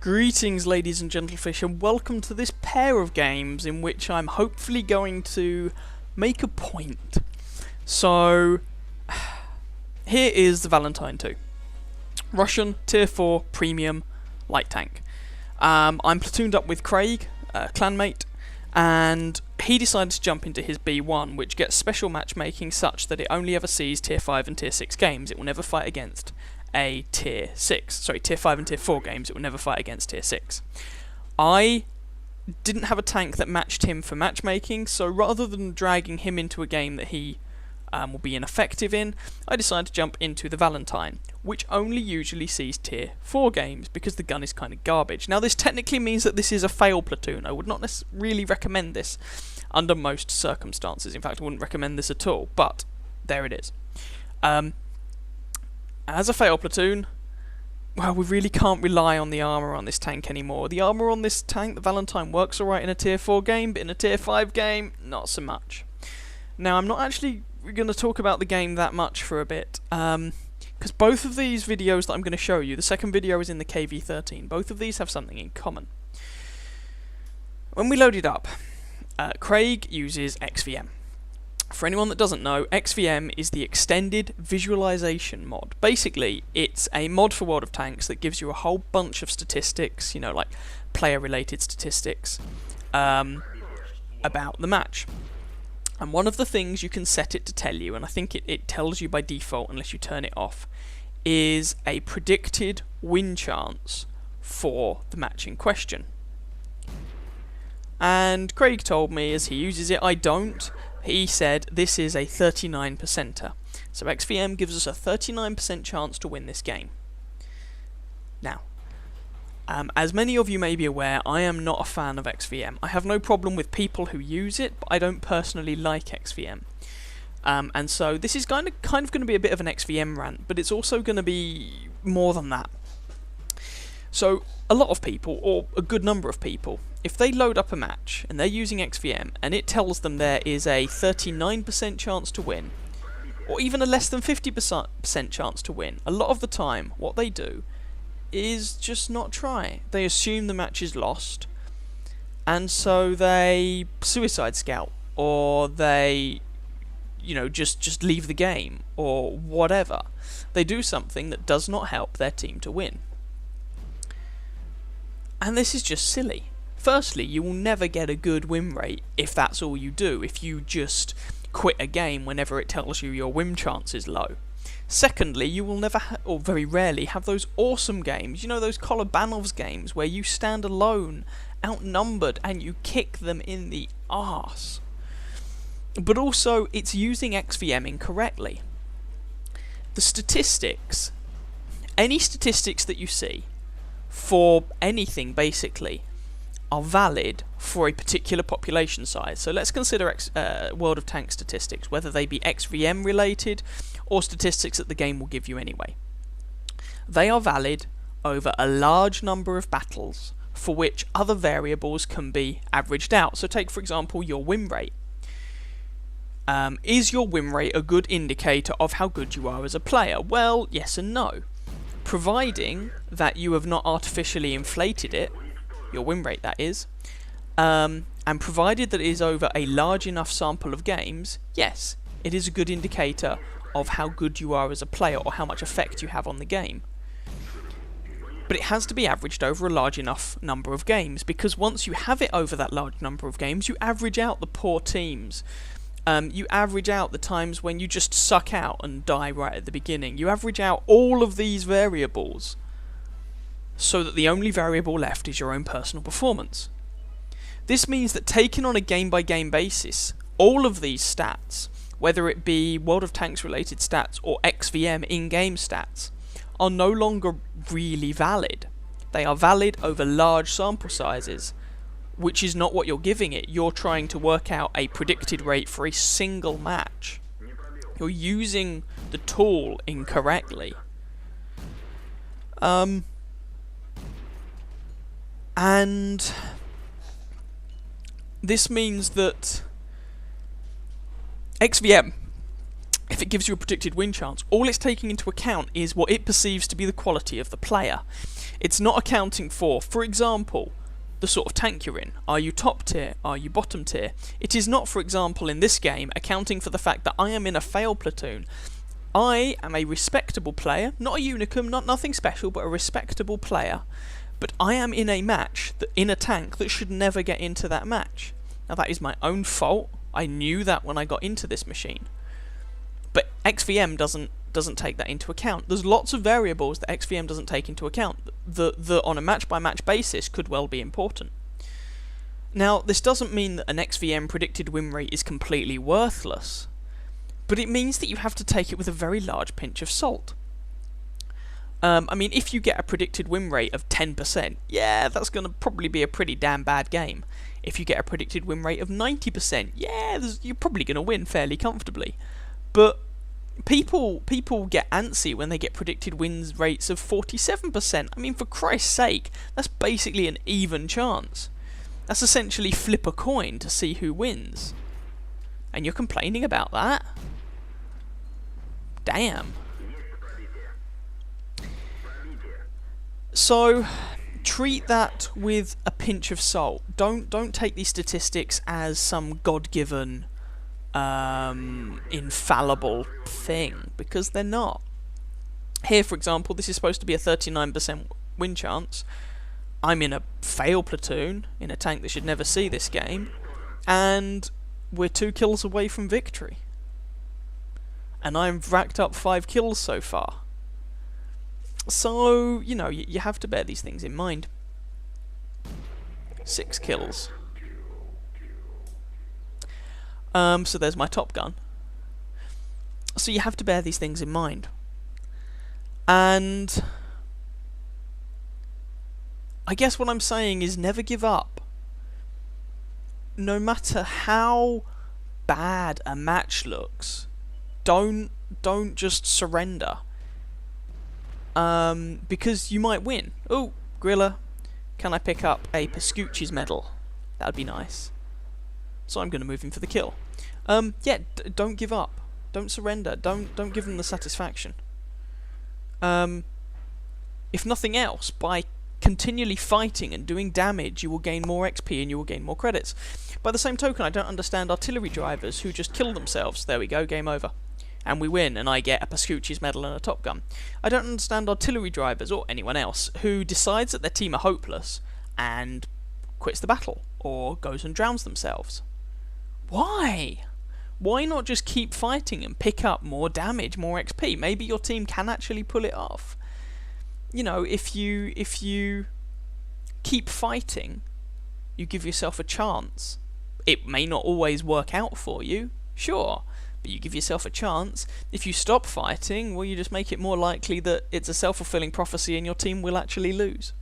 Greetings, ladies and gentlefish, and welcome to this pair of games in which I'm hopefully going to make a point. So, here is the Valetine 2. Russian, Tier 4, Premium, Light Tank. I'm platooned up with Craig, clanmate, and he decided to jump into his B1, which gets special matchmaking such that it only ever sees Tier 5 and Tier 6 games. It will never fight against a Tier 5 and Tier 4 games. It will never fight against Tier 6. I didn't have a tank that matched him for matchmaking, so rather than dragging him into a game that he will be ineffective in, I decided to jump into the Valetine, which only usually sees Tier 4 games because the gun is kind of garbage. Now this technically means that this is a fail platoon. I would not really recommend this under most circumstances. In fact, I wouldn't recommend this at all, but there it is. As a fail platoon, well, we really can't rely on the armour on this tank anymore. The armour on this tank, the Valetine, works alright in a Tier 4 game, but in a Tier 5 game, not so much. Now, I'm not actually going to talk about the game that much for a bit, because both of these videos that I'm going to show you, the second video is in the KV-13, both of these have something in common. When we load it up, Craig uses XVM. For anyone that doesn't know, XVM is the Extended Visualization mod. Basically, it's a mod for World of Tanks that gives you a whole bunch of statistics, you know, like player-related statistics, about the match. And one of the things you can set it to tell you, and I think it tells you by default unless you turn it off, is a predicted win chance for the match in question. And Craig told me as he uses it, I don't. He said this is a 39%er. So XVM gives us a 39% chance to win this game. Now, as many of you may be aware, I am not a fan of XVM. I have no problem with people who use it, but I don't personally like XVM. And so this is kind of going to be a bit of an XVM rant, but it's also going to be more than that. So a lot of people, or a good number of people, if they load up a match and they're using XVM and it tells them there is a 39% chance to win, or even a less than 50% chance to win, a lot of the time what they do is just not try. They assume the match is lost, and so they suicide scout, or they, you know, just leave the game, or whatever. They do something that does not help their team to win. And this is just silly. Firstly, you will never get a good win rate if that's all you do, if you just quit a game whenever it tells you your win chance is low. Secondly, you will never, or very rarely, have those awesome games, you know, those Kolobanov's games where you stand alone, outnumbered, and you kick them in the arse. But also, it's using XVM incorrectly. The statistics, any statistics that you see, for anything basically, are valid for a particular population size. So let's consider World of Tanks statistics, whether they be XVM related or statistics that the game will give you anyway. They are valid over a large number of battles for which other variables can be averaged out. So take for example your win rate. Is your win rate a good indicator of how good you are as a player? Well, yes and no. Providing that you have not artificially inflated it, your win rate that is, and provided that it is over a large enough sample of games, yes, it is a good indicator of how good you are as a player or how much effect you have on the game. But it has to be averaged over a large enough number of games, because once you have it over that large number of games, you average out the poor teams. You average out the times when you just suck out and die right at the beginning. You average out all of these variables so that the only variable left is your own personal performance. This means that taken on a game-by-game basis, all of these stats, whether it be World of Tanks related stats or XVM in-game stats, are no longer really valid. They are valid over large sample sizes, which is not what you're giving it. You're trying to work out a predicted rate for a single match. You're using the tool incorrectly. And this means that XVM, if it gives you a predicted win chance, all it's taking into account is what it perceives to be the quality of the player. It's not accounting for example, the sort of tank you're in. Are you top tier? Are you bottom tier? It is not, for example, in this game, accounting for the fact that I am in a fail platoon. I am a respectable player, not a unicum, nothing special, but a respectable player. But I am in a match, in a tank, that should never get into that match. Now that is my own fault. I knew that when I got into this machine. But XVM doesn't take that into account. There's lots of variables that XVM doesn't take into account that on a match-by-match basis could well be important. Now, this doesn't mean that an XVM predicted win rate is completely worthless, but it means that you have to take it with a very large pinch of salt. I mean, if you get a predicted win rate of 10%, yeah, that's going to probably be a pretty damn bad game. If you get a predicted win rate of 90%, yeah, you're probably going to win fairly comfortably. But people get antsy when they get predicted win rates of 47%. I mean, for Christ's sake, that's basically an even chance. That's essentially flip a coin to see who wins. And you're complaining about that? Damn. So, treat that with a pinch of salt. Don't take these statistics as some God-given, infallible thing, because they're not. Here, for example, this is supposed to be a 39% win chance. I'm in a fail platoon, in a tank that should never see this game, and we're 2 kills away from victory. And I've racked up 5 kills so far. So, you know, you have to bear these things in mind. 6 kills. So there's my top gun. So you have to bear these things in mind. And I guess what I'm saying is never give up. No matter how bad a match looks, don't just surrender. Because you might win. Oh, Grilla, can I pick up a Pascucci's medal? That'd be nice. So I'm going to move him for the kill. Yeah, don't give up. Don't surrender. Don't give them the satisfaction. If nothing else, by continually fighting and doing damage, you will gain more XP and you will gain more credits. By the same token, I don't understand artillery drivers who just kill themselves. There we go, game over. And we win, and I get a Pascucci's medal and a Top Gun. I don't understand artillery drivers, or anyone else, who decides that their team are hopeless and quits the battle, or goes and drowns themselves. Why? Why not just keep fighting and pick up more damage, more XP? Maybe your team can actually pull it off. You know, if you keep fighting, you give yourself a chance. It may not always work out for you, sure, but you give yourself a chance. If you stop fighting, well, you just make it more likely that it's a self-fulfilling prophecy and your team will actually lose.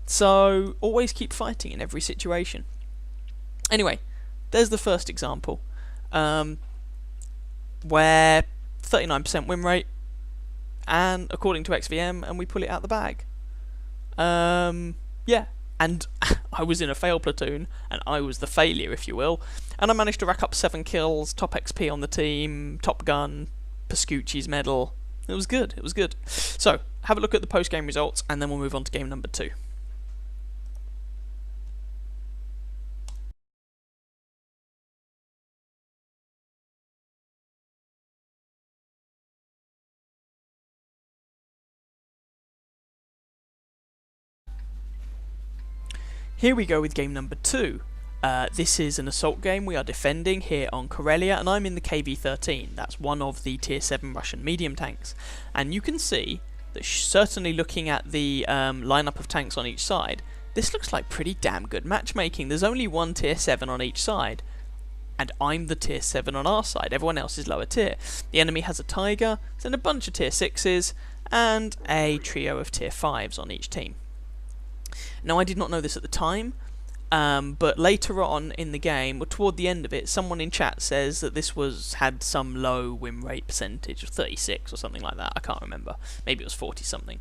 So, always keep fighting in every situation. Anyway, there's the first example, where 39% win rate, and according to XVM, and we pull it out the bag. Yeah, and I was in a fail platoon, and I was the failure, if you will, and I managed to rack up 7 kills, top XP on the team, Top Gun, Pascucci's medal. It was good, it was good. So, have a look at the post-game results, and then we'll move on to game number 2. Here we go with game number 2. This is an assault game. We are defending here on Karelia, and I'm in the KV-13. That's one of the tier 7 Russian medium tanks. And you can see that, certainly looking at the lineup of tanks on each side, this looks like pretty damn good matchmaking. There's only one tier 7 on each side, and I'm the tier 7 on our side. Everyone else is lower tier. The enemy has a Tiger, then a bunch of tier 6s, and a trio of tier 5s on each team. Now, I did not know this at the time, but later on in the game, or toward the end of it, someone in chat says that this had some low win rate percentage of 36 or something like that. I can't remember. Maybe it was 40 something.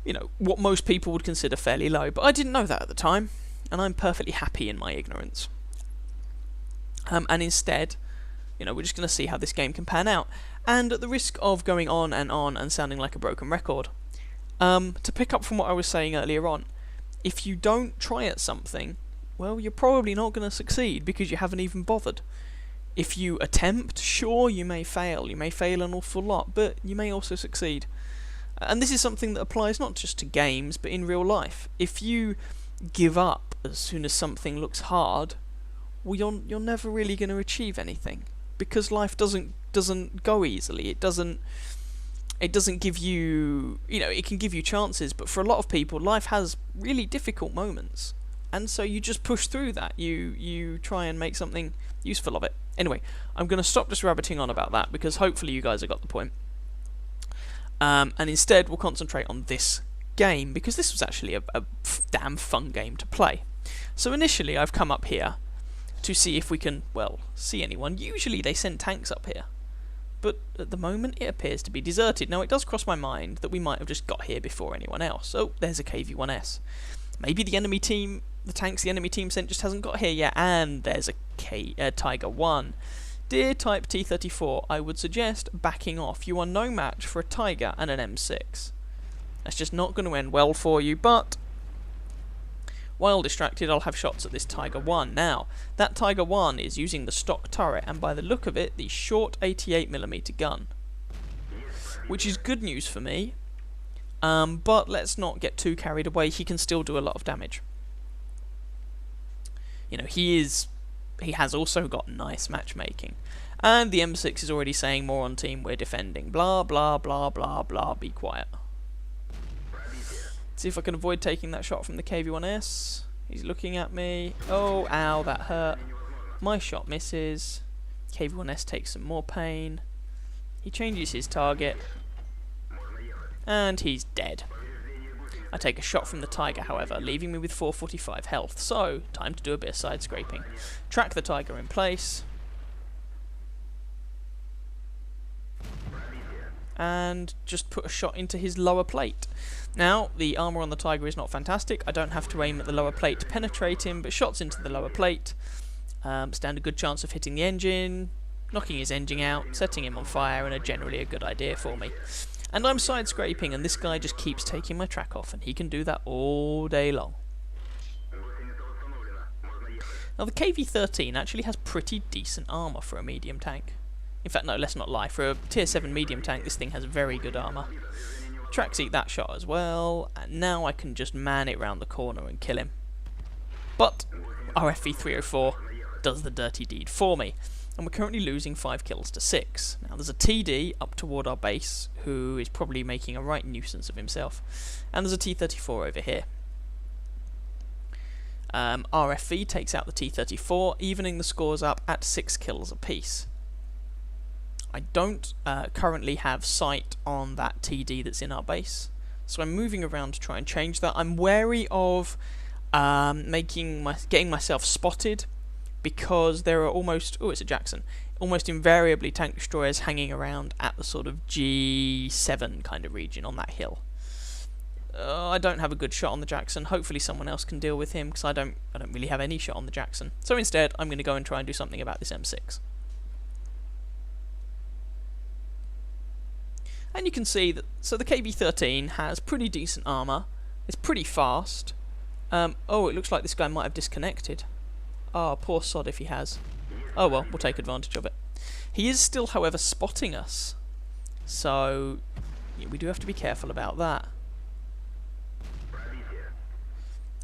You know, what most people would consider fairly low, but I didn't know that at the time, and I'm perfectly happy in my ignorance. And instead, you know, we're just going to see how this game can pan out. And at the risk of going on and sounding like a broken record, To pick up from what I was saying earlier on, if you don't try at something, well, you're probably not going to succeed because you haven't even bothered. If you attempt, sure, you may fail. You may fail an awful lot, but you may also succeed. And this is something that applies not just to games, but in real life. If you give up as soon as something looks hard, well, you're never really going to achieve anything, because life doesn't go easily. It doesn't give you, it can give you chances, but for a lot of people, life has really difficult moments, and so you just push through that. You try and make something useful of it. Anyway, I'm going to stop just rabbiting on about that, because hopefully you guys have got the point. And instead, we'll concentrate on this game, because this was actually a damn fun game to play. So initially, I've come up here to see if we can, well, see anyone. Usually they send tanks up here, but at the moment it appears to be deserted. Now, it does cross my mind that we might have just got here before anyone else. Oh, there's a KV-1S. Maybe the enemy team, the tanks the enemy team sent just hasn't got here yet, and there's a Tiger 1. Dear Type T-34, I would suggest backing off. You are no match for a Tiger and an M6. That's just not going to end well for you, but while distracted, I'll have shots at this Tiger 1. Now, that Tiger 1 is using the stock turret, and by the look of it, the short 88mm gun, which is good news for me, but let's not get too carried away. He can still do a lot of damage. He has also got nice matchmaking. And the M6 is already saying, more on team, we're defending. Blah, blah, blah, blah, blah, be quiet. See if I can avoid taking that shot from the KV-1S. He's looking at me. Oh, ow, that hurt. My shot misses. KV-1S takes some more pain. He changes his target. And he's dead. I take a shot from the Tiger, however, leaving me with 445 health, so time to do a bit of side scraping. Track the Tiger in place, and just put a shot into his lower plate. Now, the armour on the Tiger is not fantastic. I don't have to aim at the lower plate to penetrate him, but shots into the lower plate stand a good chance of hitting the engine, knocking his engine out, setting him on fire, and are generally a good idea for me. And I'm side scraping, and this guy just keeps taking my track off, and he can do that all day long. Now, the KV-13 actually has pretty decent armour for a medium tank. In fact, no, let's not lie. For a tier 7 medium tank, this thing has very good armour. Tracks eat that shot as well, and now I can just man it round the corner and kill him. But our FV-304 does the dirty deed for me, and we're currently losing 5 kills to 6. Now, there's a TD up toward our base, who is probably making a right nuisance of himself, and there's a T-34 over here. RFV takes out the T-34, evening the scores up at 6 kills apiece. I don't currently have sight on that TD that's in our base, so I'm moving around to try and change that. I'm wary of getting myself spotted, because there are almost, oh, it's a Jackson, almost invariably tank destroyers hanging around at the sort of G7 kind of region on that hill. I don't have a good shot on the Jackson. Hopefully someone else can deal with him, because I don't really have any shot on the Jackson. So instead, I'm going to go and try and do something about this M6. And you can see that, so the KV-13 has pretty decent armour. It's pretty fast. Oh, it looks like this guy might have disconnected. Ah, oh, poor sod if he has. Oh well, we'll take advantage of it. He is still, however, spotting us. So, yeah, we do have to be careful about that.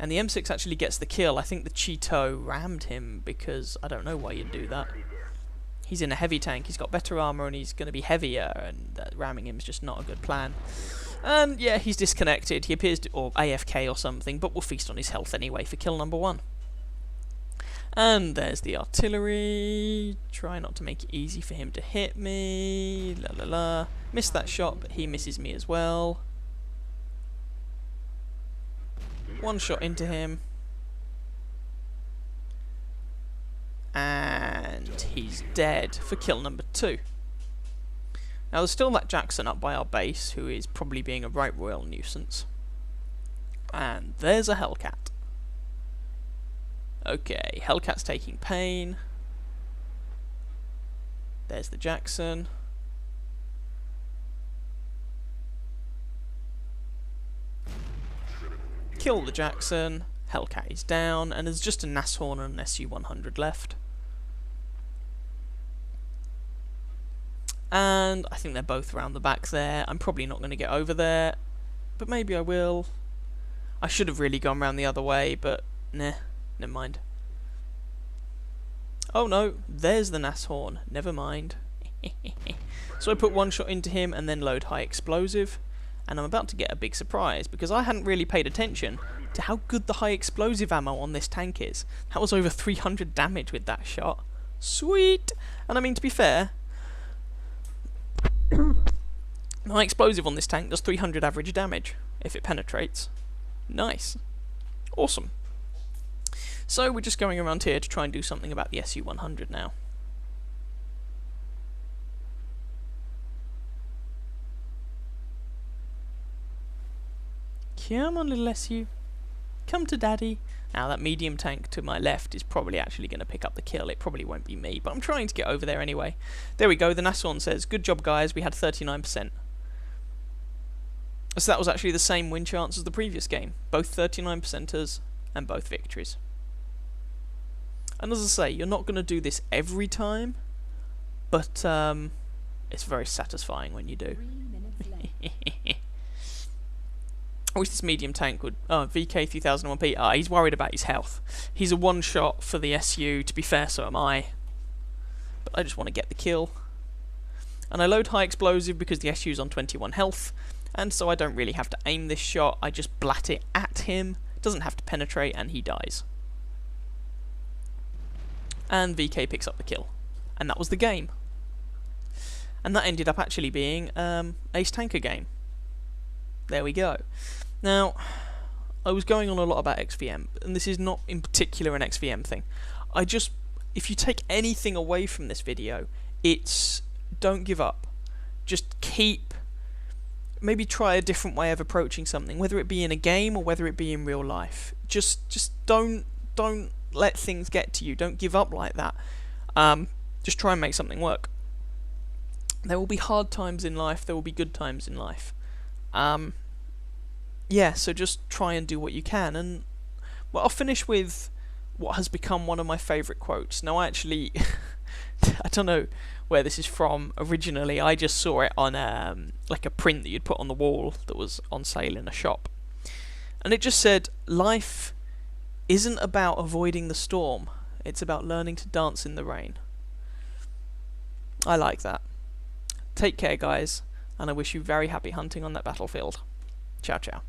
And the M6 actually gets the kill. I think the Cheeto rammed him, because I don't know why you'd do that. He's in a heavy tank, he's got better armour, and he's going to be heavier, and ramming him is just not a good plan. And yeah, he's disconnected. He appears to, or AFK or something, but we'll feast on his health anyway for kill number 1. And there's the artillery. Try not to make it easy for him to hit me. La la la. Missed that shot, but he misses me as well. One shot into him. And he's dead for kill number 2. Now, there's still that Jackson up by our base, who is probably being a right royal nuisance. And there's a Hellcat. Okay, Hellcat's taking pain. There's the Jackson. kill the Jackson, Hellcat is down, and there's just a Nashorn and an SU-100 left. And I think they're both around the back there. I'm probably not going to get over there, but maybe I will. I should have really gone round the other way, but nah, never mind. Oh no, there's the Nashorn, never mind. So I put one shot into him and then load high explosive, and I'm about to get a big surprise because I hadn't really paid attention to how good the high explosive ammo on this tank is. That was over 300 damage with that shot. Sweet! And I mean, to be fair, the high explosive on this tank does 300 average damage if it penetrates. Nice. Awesome. So we're just going around here to try and do something about the SU-100 now. Come on, little SU. Come to daddy. Now that medium tank to my left is probably actually going to pick up the kill. It probably won't be me, but I'm trying to get over there anyway. There we go. The Nashorn says, good job guys, we had 39%. So that was actually the same win chance as the previous game. Both 39%ers and both victories. And as I say, you're not going to do this every time, but it's very satisfying when you do. I wish this medium tank would... Oh, VK3001P. Ah, he's worried about his health. He's a one-shot for the SU. To be fair, so am I. But I just want to get the kill. And I load high explosive because the SU's on 21 health. And so I don't really have to aim this shot. I just blat it at him. Doesn't have to penetrate, and he dies. And VK picks up the kill. And that was the game. And that ended up actually being Ace Tanker game. There we go. Now, I was going on a lot about XVM, and this is not in particular an XVM thing. If you take anything away from this video, it's don't give up. Just maybe try a different way of approaching something, whether it be in a game or whether it be in real life. Just don't let things get to you. Don't give up like that. Just try and make something work. There will be hard times in life, there will be good times in life. Yeah, so just try and do what you can. And well, I'll finish with what has become one of my favourite quotes. Now, I actually, I don't know where this is from originally. I just saw it on like a print that you'd put on the wall that was on sale in a shop. And it just said, life isn't about avoiding the storm. It's about learning to dance in the rain. I like that. Take care, guys, and I wish you very happy hunting on that battlefield. Ciao, ciao.